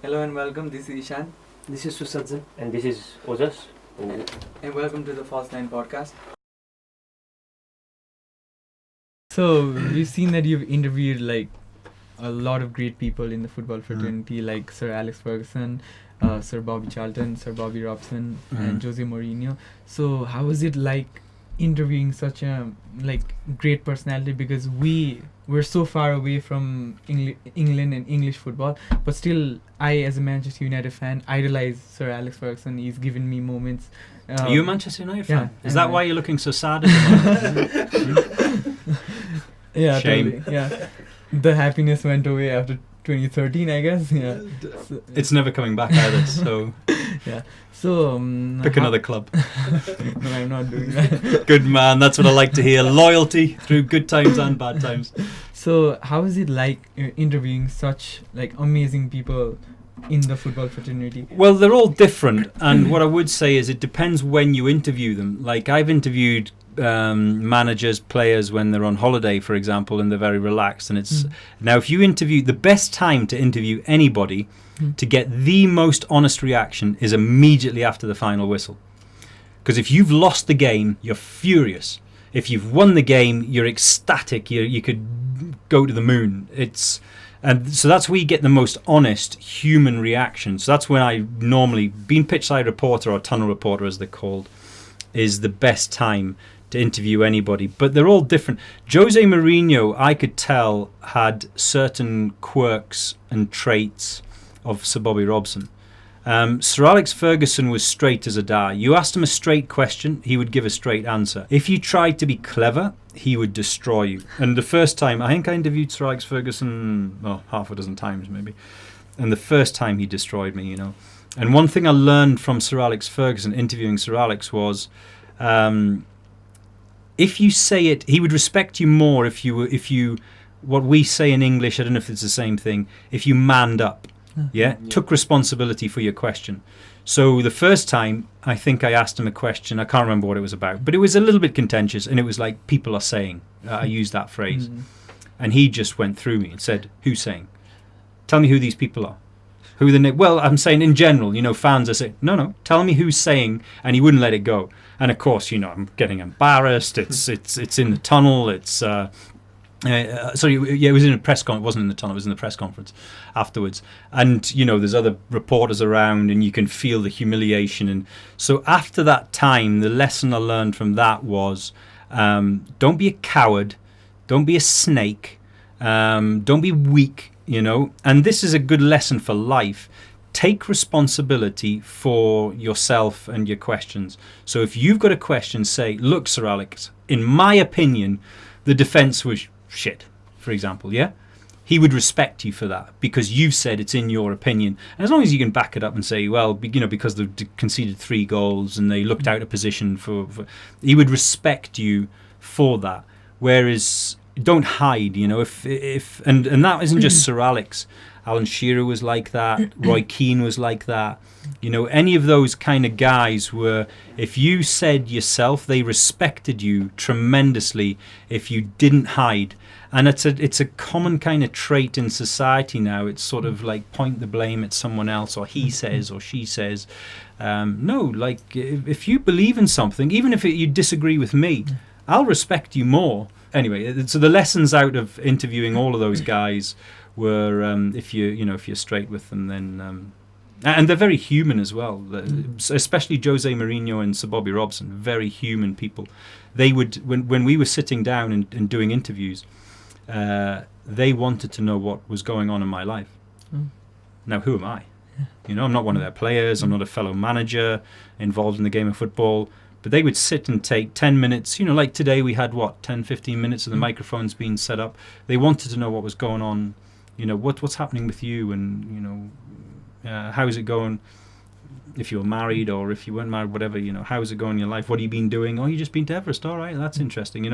Hello and welcome. This is Ishan. This is Susadjan. And this is Ojas. And welcome to the Fast Line podcast. So we've seen that you've interviewed like a lot of great people in the football fraternity, like Sir Alex Ferguson, Sir Bobby Charlton, Sir Bobby Robson, and Jose Mourinho. So how was it like interviewing such a great personality? Because we're so far away from England and English football, but still I, as a Manchester United fan, idolize Sir Alex Ferguson. He's given me moments. Are you a Manchester United fan? Yeah, Is that why you're looking so sad at the moment? Yeah, Shame. totally. Yeah, the happiness went away after 2013, I guess. Yeah, It's never coming back either, so yeah. So pick another club. No, I'm not doing that. Good man, that's what I like to hear. Loyalty through good times and bad times. So how is it like interviewing such like amazing people in the football fraternity? Well, they're all different, and what I would say is it depends when you interview them. Like I've interviewed managers, players when they're on holiday, for example, and they're very relaxed. And it's now if you interview, the best time to interview anybody to get the most honest reaction is immediately after the final whistle. Because if you've lost the game, you're furious. If you've won the game, you're ecstatic. You could go to the moon. And so that's where you get the most honest human reaction. So that's when I normally, being pitchside reporter or tunnel reporter as they're called, is the best time to interview anybody. But they're all different. Jose Mourinho, I could tell, had certain quirks and traits of Sir Bobby Robson. Sir Alex Ferguson was straight as a die. You asked him a straight question, he would give a straight answer. If you tried to be clever, he would destroy you. And the first time, I think I interviewed Sir Alex Ferguson, half a dozen times maybe. And the first time he destroyed me, And one thing I learned from Sir Alex Ferguson, interviewing Sir Alex, was if you say it, he would respect you more if you, what we say in English, I don't know if it's the same thing, if you manned up. Took responsibility for your question. So the first time, I think I asked him a question, I can't remember what it was about, but it was a little bit contentious, and it was like, people are saying, I used that phrase. And he just went through me and said, who's saying? Tell me who these people are. Who the well, I'm saying in general, fans are saying, no, tell me who's saying, and he wouldn't let it go. And of course, I'm getting embarrassed. It's in the tunnel. It was in a press conference. It wasn't in the tunnel. It was in the press conference afterwards. And there's other reporters around, and you can feel the humiliation. And so after that time, the lesson I learned from that was, don't be a coward, don't be a snake, don't be weak. And this is a good lesson for life. Take responsibility for yourself and your questions. So if you've got a question, say, look, Sir Alex, in my opinion, the defence was shit, for example, he would respect you for that because you've said it's in your opinion. And as long as you can back it up and say, well, because they conceded 3 goals and they looked out of position for he would respect you for that. Whereas don't hide, if and that isn't just Sir Alex. Alan Shearer was like that. Roy Keane was like that. Any of those kind of guys were, if you said yourself, they respected you tremendously if you didn't hide. And it's a common kind of trait in society now. It's sort of like point the blame at someone else, or he says or she says. No, like if you believe in something, even if you disagree with me, I'll respect you more. Anyway, so the lessons out of interviewing all of those guys were if you're straight with them, then and they're very human as well. Especially Jose Mourinho and Sir Bobby Robson, very human people. They would when we were sitting down and doing interviews, they wanted to know what was going on in my life. Now, who am I? I'm not one of their players. I'm not a fellow manager involved in the game of football. But they would sit and take 10 minutes, like today we had 10, 15 minutes of the microphones being set up. They wanted to know what was going on, what's happening with you, and, how is it going if you're married or if you weren't married, whatever, how is it going in your life? What have you been doing? Oh, you just been to Everest. All right, that's interesting,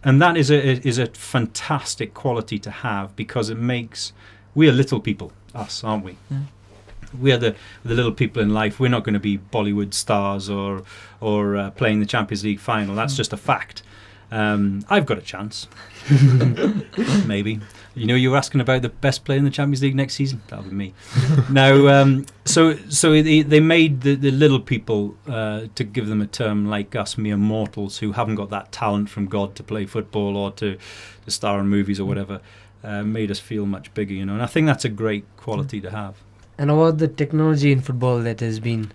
And that is a fantastic quality to have because it makes, we are little people, us, aren't we? Yeah. We are the little people in life. We're not going to be Bollywood stars or playing the Champions League final. That's just a fact. I've got a chance. Maybe. You were asking about the best player in the Champions League next season. That'll be me. Now, so they made the little people, to give them a term, like us mere mortals who haven't got that talent from God to play football or to star in movies or whatever, made us feel much bigger, and I think that's a great quality to have. And about the technology in football that has been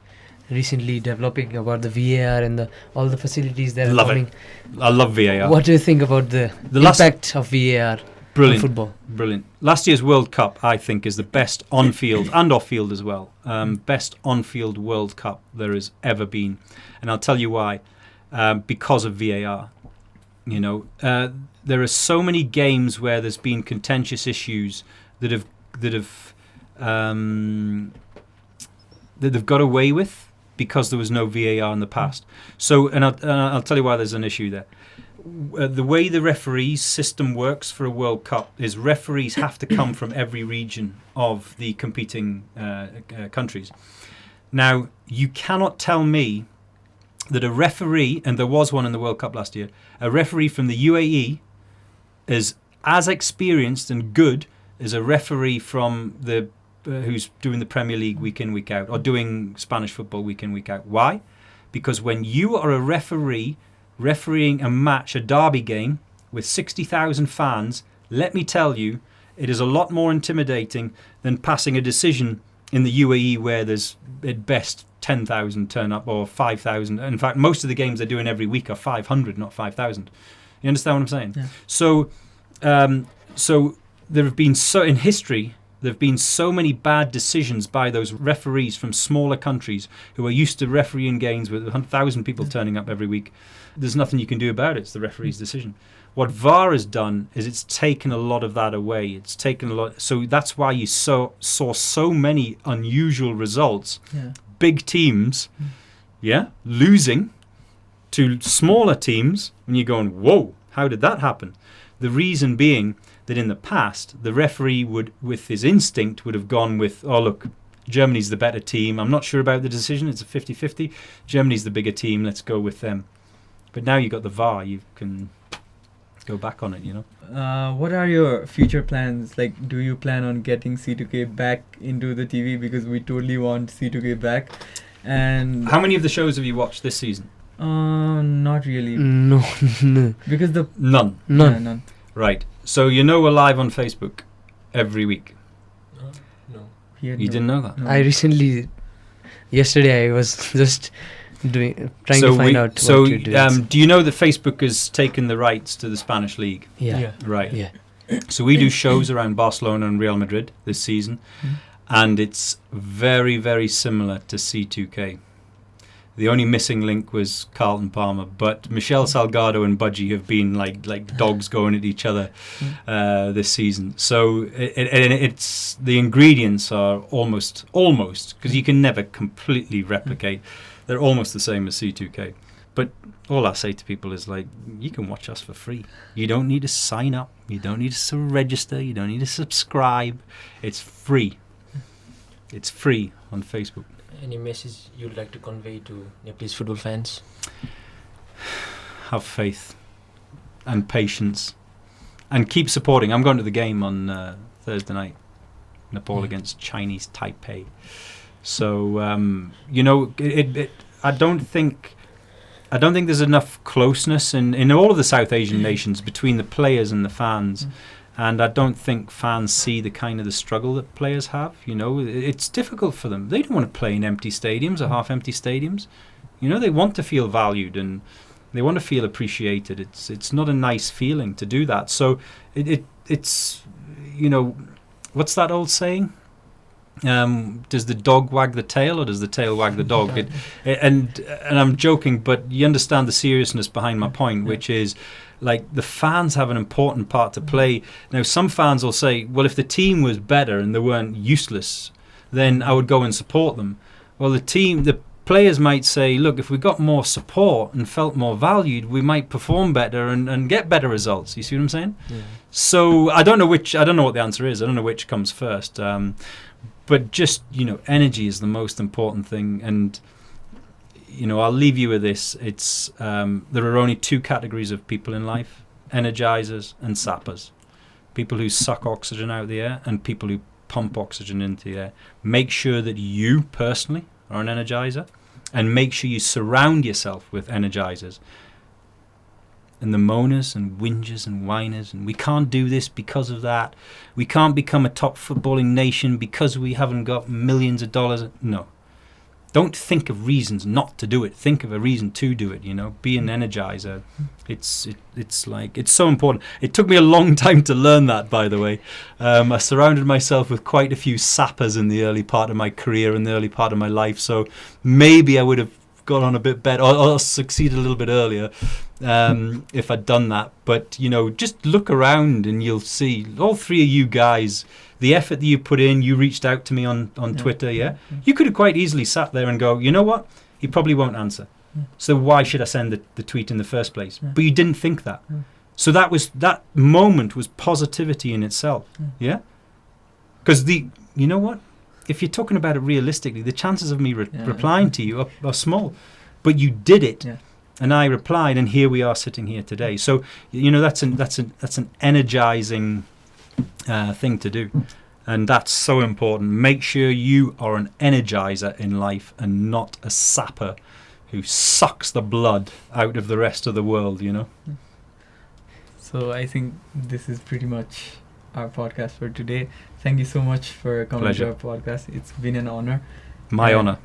recently developing, about the VAR and all the facilities that are coming. I love VAR. What do you think about the impact of VAR on football? Brilliant. Last year's World Cup, I think, is the best on-field and off-field as well. Best on-field World Cup there has ever been. And I'll tell you why. Because of VAR. There are so many games where there's been contentious issues that they've got away with because there was no VAR in the past. So, and I'll tell you why there's an issue there. The way the referees system works for a World Cup is referees have to come from every region of the competing countries. Now, you cannot tell me that a referee, and there was one in the World Cup last year, a referee from the UAE is as experienced and good as a referee from the who's doing the Premier League week in, week out, or doing Spanish football week in, week out. Why? Because when you are a referee refereeing a match, a derby game with 60,000 fans, let me tell you, it is a lot more intimidating than passing a decision in the UAE where there's at best 10,000 turn up or 5,000. In fact, most of the games they're doing every week are 500, not 5,000. You understand what I'm saying? Yeah. So there have been in history, there have been so many bad decisions by those referees from smaller countries who are used to refereeing games with 1,000 people turning up every week. There's nothing you can do about it. It's the referee's decision. What VAR has done is it's taken a lot of that away. It's taken a lot. So that's why you saw so many unusual results. Yeah. Big teams, losing to smaller teams, and you're going, whoa, how did that happen? The reason being that in the past, the referee would, with his instinct, would have gone with, oh, look, Germany's the better team. I'm not sure about the decision. It's a 50-50. Germany's the bigger team. Let's go with them. But now you've got the VAR. You can go back on it, What are your future plans? Like, do you plan on getting C2K back into the TV? Because we totally want C2K back. And how many of the shows have you watched this season? Not really. No. Because None. Yeah, none. Right. So we're live on Facebook every week. No. You didn't know that? No. I recently, yesterday I was just trying to find out what you do. Do you know that Facebook has taken the rights to the Spanish league? Yeah. Right. Yeah. So we do shows around Barcelona and Real Madrid this season, and it's very, very similar to C2K. The only missing link was Carlton Palmer, but Michelle Salgado and Budgie have been like dogs going at each other this season. So it's the ingredients are almost, because you can never completely replicate. They're almost the same as C2K. But all I say to people is, like, you can watch us for free. You don't need to sign up. You don't need to register. You don't need to subscribe. It's free. It's free on Facebook. Any message you'd like to convey to Nepalese football fans? Have faith and patience and keep supporting. I'm going to the game on Thursday night, Nepal against Chinese Taipei. So I don't think there's enough closeness in all of the South Asian nations between the players and the fans. And I don't think fans see the struggle that players have. It's difficult for them. They don't want to play in empty stadiums or half-empty stadiums. They want to feel valued and they want to feel appreciated. It's not a nice feeling to do that. So it's what's that old saying? Does the dog wag the tail or does the tail wag the dog? And I'm joking, but you understand the seriousness behind my point, which is, like, the fans have an important part to play. Now, some fans will say, well, if the team was better and they weren't useless, then I would go and support them. Well, the players might say, look, if we got more support and felt more valued, we might perform better and get better results. You see what I'm saying? Yeah. So I don't know what the answer is. I don't know which comes first. But just, energy is the most important thing. And, I'll leave you with this. It's there are only two categories of people in life: energizers and sappers. People who suck oxygen out of the air and people who pump oxygen into the air. Make sure that you personally are an energizer, and make sure you surround yourself with energizers. And the moaners and whingers and whiners, and we can't do this because of that. We can't become a top footballing nation because we haven't got millions of dollars. No. Don't think of reasons not to do it. Think of a reason to do it, Be an energizer. It's so important. It took me a long time to learn that, by the way. I surrounded myself with quite a few sappers in the early part of my career and the early part of my life, so maybe I would have got on a bit better or succeeded a little bit earlier if I'd done that. But, just look around and you'll see all three of you guys, the effort that you put in. You reached out to me on Twitter, yeah? You could have quite easily sat there and go, you know what? He probably won't answer. So why should I send the tweet in the first place? But you didn't think that. So that moment was positivity in itself, yeah? Because you know what? If you're talking about it realistically, the chances of me replying to you are small. But you did it. Yeah. And I replied, and here we are sitting here today. So, that's an energizing thing to do. And that's so important. Make sure you are an energizer in life and not a sapper who sucks the blood out of the rest of the world, So I think this is pretty much our podcast for today. Thank you so much for coming Pleasure. to our podcast. It's been an honor. My honor.